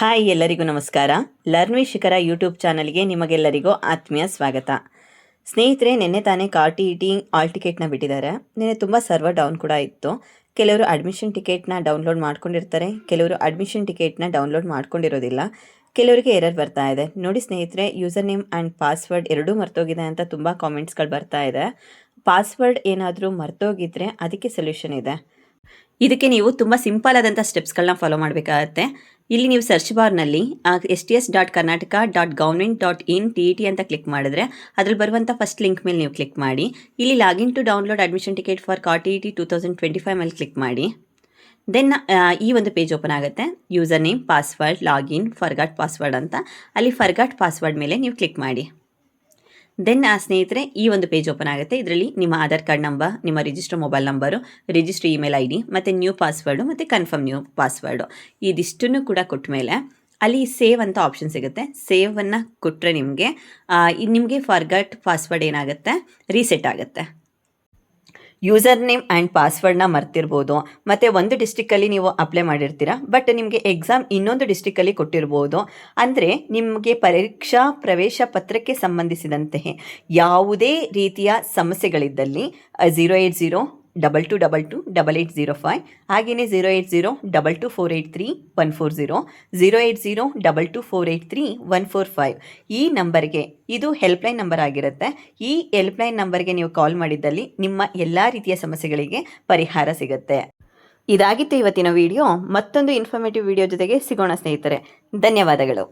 Hi, ಎಲ್ಲರಿಗೂ ನಮಸ್ಕಾರ. Learn with ಶಿಖರ ಯೂಟ್ಯೂಬ್ ಚಾನಲ್ಗೆ ನಿಮಗೆಲ್ಲರಿಗೂ ಆತ್ಮೀಯ ಸ್ವಾಗತ. ಸ್ನೇಹಿತರೆ, ನಿನ್ನೆ ತಾನೇ KTET ಆಲ್ ಟಿಕೆಟ್ನ ಬಿಟ್ಟಿದ್ದಾರೆ. ನಿನ್ನೆ ತುಂಬ ಸರ್ವರ್ ಡೌನ್ ಕೂಡ ಇತ್ತು. ಕೆಲವರು ಅಡ್ಮಿಷನ್ ಟಿಕೆಟ್ನ ಡೌನ್ಲೋಡ್ ಮಾಡ್ಕೊಂಡಿರ್ತಾರೆ, ಕೆಲವರು ಅಡ್ಮಿಷನ್ ಟಿಕೆಟ್ನ ಡೌನ್ಲೋಡ್ ಮಾಡ್ಕೊಂಡಿರೋದಿಲ್ಲ. ಕೆಲವರಿಗೆ ಎರರ್ ಬರ್ತಾ ಇದೆ. ನೋಡಿ ಸ್ನೇಹಿತರೆ, ಯೂಸರ್ ನೇಮ್ ಆ್ಯಂಡ್ ಪಾಸ್ವರ್ಡ್ ಎರಡೂ ಮರ್ತೋಗಿದೆ ಅಂತ ತುಂಬ ಕಾಮೆಂಟ್ಸ್ಗಳು ಬರ್ತಾ ಇದೆ. ಪಾಸ್ವರ್ಡ್ ಏನಾದರೂ ಮರ್ತೋಗಿದ್ರೆ ಅದಕ್ಕೆ ಸೊಲ್ಯೂಷನ್ ಇದೆ. ಇದಕ್ಕೆ ನೀವು ತುಂಬ ಸಿಂಪಲ್ ಆದಂಥ ಸ್ಟೆಪ್ಸ್ಗಳನ್ನ ಫಾಲೋ ಮಾಡಬೇಕಾಗತ್ತೆ. ಇಲ್ಲಿ ನೀವು ಸರ್ಚ್ ಬಾರ್ನಲ್ಲಿ sts.karnataka.government.in TET ಅಂತ ಕ್ಲಿಕ್ ಮಾಡಿದ್ರೆ ಅದ್ರಲ್ಲಿ ಬರುವಂಥ ಫಸ್ಟ್ ಲಿಂಕ್ ಮೇಲೆ ನೀವು ಕ್ಲಿಕ್ ಮಾಡಿ. ಇಲ್ಲಿ login to download admission ticket for KTET 2025 ಮೇಲೆ ಕ್ಲಿಕ್ ಮಾಡಿ. ದೆನ್ ಈ ಒಂದು ಪೇಜ್ ಓಪನ್ ಆಗುತ್ತೆ. User name, password, login, forgot password ಅಂತ. ಅಲ್ಲಿ ಫರ್ಗಾಟ್ ಪಾಸ್ವರ್ಡ್ ಮೇಲೆ ನೀವು ಕ್ಲಿಕ್ ಮಾಡಿ. ದೆನ್ ಸ್ನೇಹಿತರೆ, ಈ ಒಂದು ಪೇಜ್ ಓಪನ್ ಆಗುತ್ತೆ. ಇದರಲ್ಲಿ ನಿಮ್ಮ ಆಧಾರ್ ಕಾರ್ಡ್ ನಂಬರ್, ನಿಮ್ಮ register mobile number, register email ID ಮತ್ತು ನ್ಯೂ ಪಾಸ್ವರ್ಡು ಮತ್ತು ಕನ್ಫರ್ಮ್ ನ್ಯೂ ಪಾಸ್ವರ್ಡು ಇದಿಷ್ಟನ್ನು ಕೂಡ ಕೊಟ್ಟ ಮೇಲೆ ಅಲ್ಲಿ ಸೇವ್ ಅಂತ ಆಪ್ಷನ್ ಸಿಗುತ್ತೆ. ಸೇವನ್ನು ಕೊಟ್ಟರೆ ನಿಮಗೆ ಫರ್ಗಾಟ್ ಪಾಸ್ವರ್ಡ್ ಏನಾಗುತ್ತೆ, ರೀಸೆಟ್ ಆಗುತ್ತೆ. ಯೂಸರ್ ನೇಮ್ ಆ್ಯಂಡ್ ಪಾಸ್ವರ್ಡ್ನ ಮರ್ತಿರ್ಬೋದು, ಮತ್ತು ಒಂದು ಡಿಸ್ಟಿಕ್ಕಲ್ಲಿ ನೀವು ಅಪ್ಲೈ ಮಾಡಿರ್ತೀರ, ಬಟ್ ನಿಮಗೆ ಎಕ್ಸಾಮ್ ಇನ್ನೊಂದು ಡಿಸ್ಟಿಕ್ಕಲ್ಲಿ ಕೊಟ್ಟಿರ್ಬೋದು. ಅಂದರೆ ನಿಮಗೆ ಪರೀಕ್ಷಾ ಪ್ರವೇಶ ಪತ್ರಕ್ಕೆ ಸಂಬಂಧಿಸಿದಂತೆ ಯಾವುದೇ ರೀತಿಯ ಸಮಸ್ಯೆಗಳಿದ್ದಲ್ಲಿ 08022228805 ಹಾಗೆಯೇ 08022483140 08022483145 ಈ ನಂಬರ್ಗೆ, ಇದು ಹೆಲ್ಪ್ಲೈನ್ ನಂಬರ್ ಆಗಿರುತ್ತೆ. ಈ ಹೆಲ್ಪ್ಲೈನ್ ನಂಬರ್ಗೆ ನೀವು ಕಾಲ್ ಮಾಡಿದ್ದಲ್ಲಿ ನಿಮ್ಮ ಎಲ್ಲ ರೀತಿಯ ಸಮಸ್ಯೆಗಳಿಗೆ ಪರಿಹಾರ ಸಿಗುತ್ತೆ. ಇದಾಗಿತ್ತು ಇವತ್ತಿನ ವಿಡಿಯೋ. ಮತ್ತೊಂದು ಇನ್ಫಾರ್ಮೇಟಿವ್ ವಿಡಿಯೋ ಜೊತೆಗೆ ಸಿಗೋಣ ಸ್ನೇಹಿತರೆ. ಧನ್ಯವಾದಗಳು.